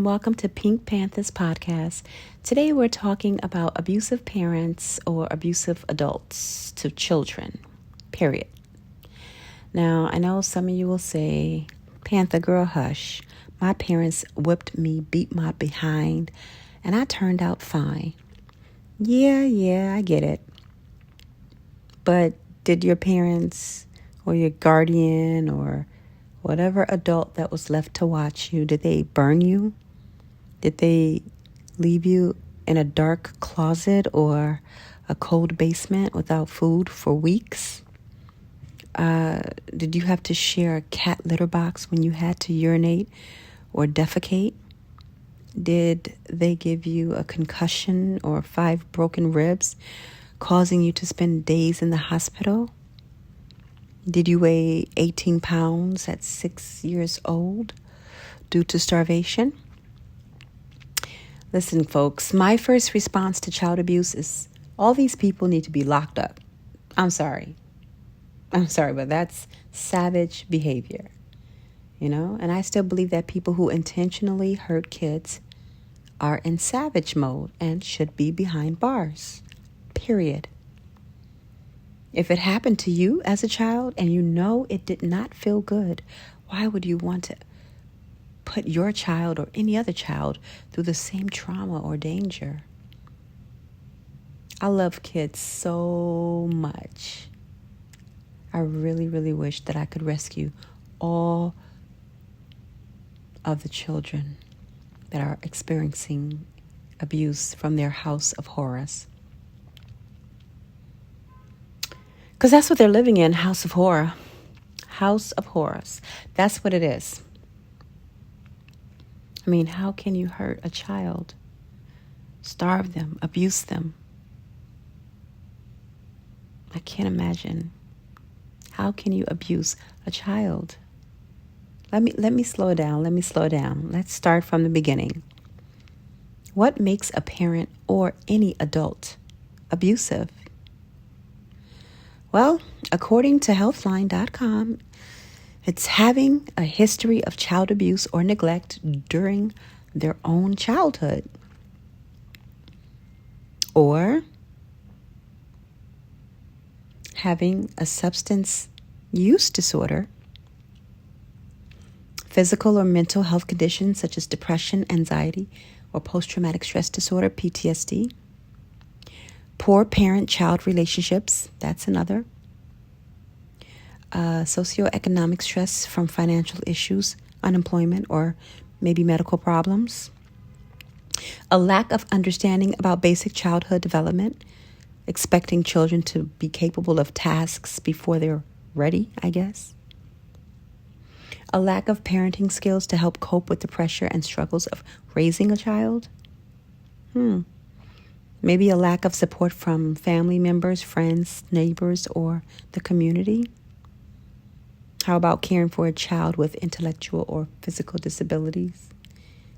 welcome to Pink Pantha's podcast. Today we're talking about abusive parents or abusive adults to children, period. Now, I know some of you will say, Pantha, girl, hush. My parents whipped me, beat my behind, and I turned out fine. Yeah, I get it. But did your parents or your guardian or whatever adult that was left to watch you, did they burn you? Did they leave you in a dark closet or a cold basement without food for weeks? Did you have to share a cat litter box when you had to urinate or defecate? Did they give you a concussion or 5 broken ribs, causing you to spend days in the hospital? Did you weigh 18 pounds at 6 years old due to starvation? Listen, folks, my first response to child abuse is all these people need to be locked up. I'm sorry, but that's savage behavior, And I still believe that people who intentionally hurt kids are in savage mode and should be behind bars, period. If it happened to you as a child and you know it did not feel good, why would you want to put your child or any other child through the same trauma or danger? I love kids so much. I really, really wish that I could rescue all of the children that are experiencing abuse from their house of horrors. Because that's what they're living in, house of horror. House of horrors. That's what it is. I mean, how can you hurt a child? Starve them, abuse them? I can't imagine. How can you abuse a child? Let me slow down. Let's start from the beginning. What makes a parent or any adult abusive? Well, according to Healthline.com, it's having a history of child abuse or neglect during their own childhood, or having a substance use disorder, physical or mental health conditions such as depression, anxiety, or post-traumatic stress disorder, PTSD, poor parent-child relationships, that's another, socioeconomic stress from financial issues, unemployment, or maybe medical problems, a lack of understanding about basic childhood development, expecting children to be capable of tasks before they're ready, I guess, a lack of parenting skills to help cope with the pressure and struggles of raising a child, maybe a lack of support from family members, friends, neighbors, or the community. How about caring for a child with intellectual or physical disabilities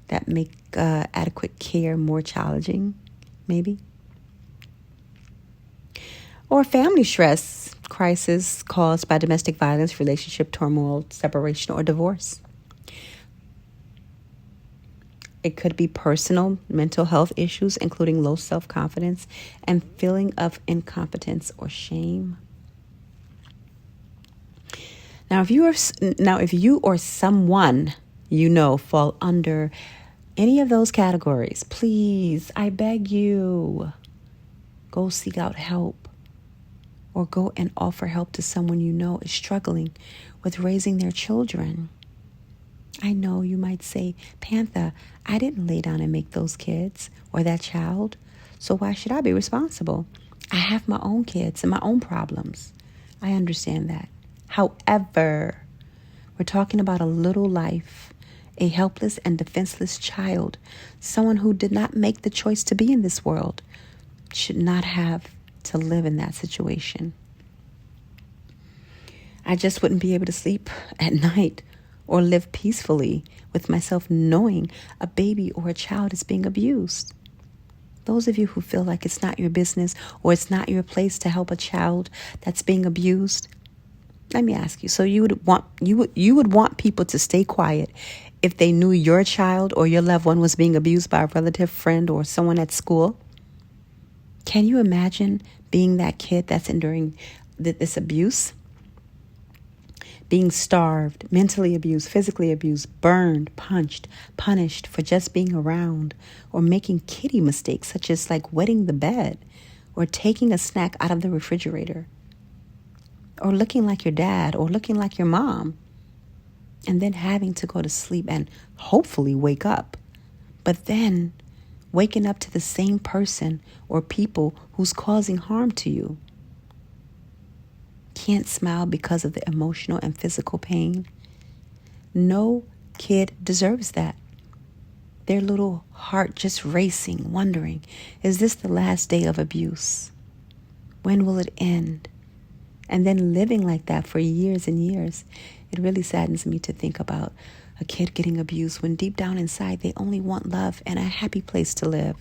that make adequate care more challenging, maybe? Or family stress, crisis caused by domestic violence, relationship turmoil, separation, or divorce. It could be personal mental health issues, including low self-confidence and feeling of incompetence or shame. Now, if you or someone fall under any of those categories, please, I beg you, go seek out help, or go and offer help to someone you know is struggling with raising their children. I know you might say, Pantha, I didn't lay down and make those kids or that child, so why should I be responsible? I have my own kids and my own problems. I understand that. However, we're talking about a little life, a helpless and defenseless child, someone who did not make the choice to be in this world, should not have to live in that situation. I just wouldn't be able to sleep at night or live peacefully with myself knowing a baby or a child is being abused. Those of you who feel like it's not your business or it's not your place to help a child that's being abused, let me ask you, so you would want people to stay quiet if they knew your child or your loved one was being abused by a relative, friend, or someone at school? Can you imagine being that kid that's enduring this abuse? Being starved, mentally abused, physically abused, burned, punched, punished for just being around, or making kiddie mistakes such as like wetting the bed or taking a snack out of the refrigerator, or looking like your dad or looking like your mom, and then having to go to sleep and hopefully wake up, but then waking up to the same person or people who's causing harm to you. Can't smile because of the emotional and physical pain. No kid deserves that. Their little heart just racing, wondering, is this the last day of abuse? When will it end? And then living like that for years and years. It really saddens me to think about a kid getting abused when deep down inside they only want love and a happy place to live.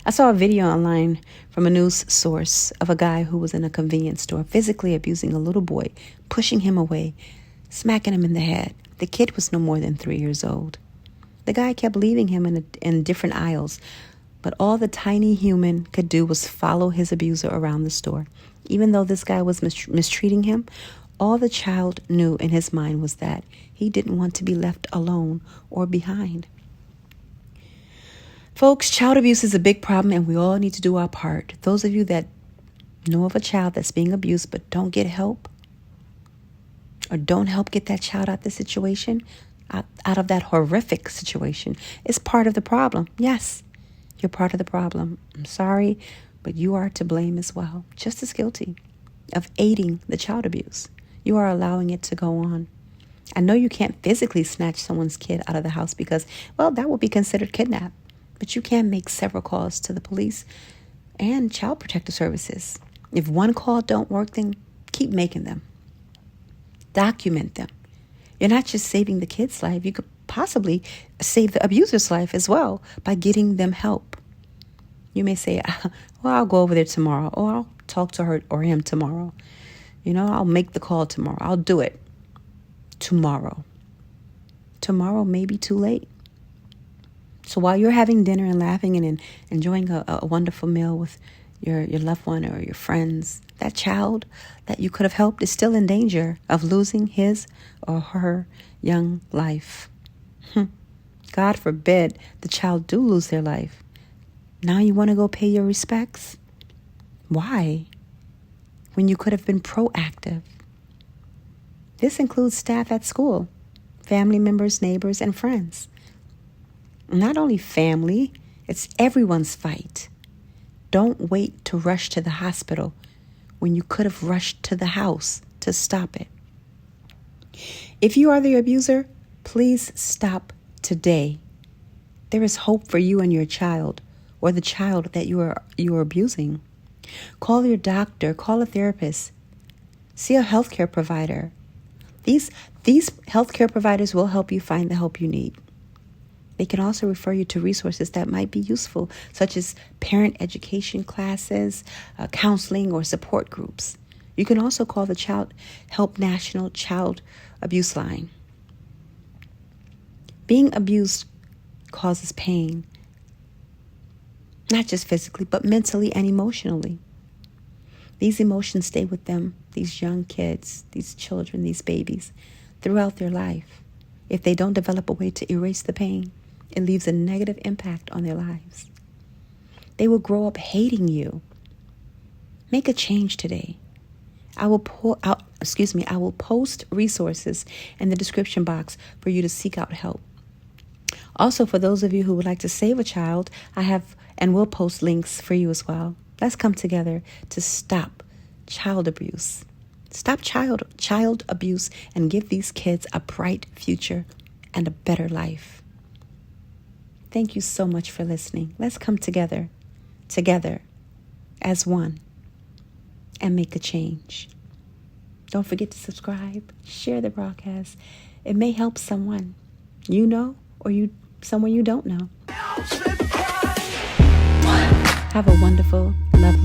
I saw a video online from a news source of a guy who was in a convenience store physically abusing a little boy, pushing him away, smacking him in the head. The kid was no more than 3 years old. The guy kept leaving him in different aisles, but all the tiny human could do was follow his abuser around the store. Even though this guy was mistreating him, all the child knew in his mind was that he didn't want to be left alone or behind. Folks, child abuse is a big problem, and we all need to do our part. Those of you that know of a child that's being abused but don't get help, or don't help get that child out of the situation, out of that horrific situation, is part of the problem. Yes, you're part of the problem. I'm sorry, but you are to blame as well, just as guilty of aiding the child abuse. You are allowing it to go on. I know you can't physically snatch someone's kid out of the house because, well, that would be considered kidnap. But you can make several calls to the police and child protective services. If one call don't work, then keep making them. Document them. You're not just saving the kid's life. You could possibly save the abuser's life as well by getting them help. You may say, well, I'll go over there tomorrow, or I'll talk to her or him tomorrow. I'll make the call tomorrow. I'll do it tomorrow. Tomorrow may be too late. So while you're having dinner and laughing and enjoying a wonderful meal with your loved one or your friends, that child that you could have helped is still in danger of losing his or her young life. God forbid the child do lose their life. Now you want to go pay your respects? Why? When you could have been proactive. This includes staff at school, family members, neighbors, and friends. Not only family, it's everyone's fight. Don't wait to rush to the hospital when you could have rushed to the house to stop it. If you are the abuser, please stop today. There is hope for you and your child, or the child that you are abusing. Call your doctor, call a therapist, see a healthcare provider. These healthcare providers will help you find the help you need. They can also refer you to resources that might be useful, such as parent education classes, counseling, or support groups. You can also call the Childhelp National Child Abuse Line. Being abused causes pain, not just physically, but mentally and emotionally. These emotions stay with them, these young kids, these children, these babies, throughout their life. If they don't develop a way to erase the pain, it leaves a negative impact on their lives. They will grow up hating you. Make a change today. I will post resources in the description box for you to seek out help. Also, for those of you who would like to save a child, I have and will post links for you as well. Let's come together to stop child abuse. Stop child abuse and give these kids a bright future and a better life. Thank you so much for listening. Let's come together as one, and make a change. Don't forget to subscribe, share the broadcast. It may help someone you know or someone you don't know. Have a wonderful, lovely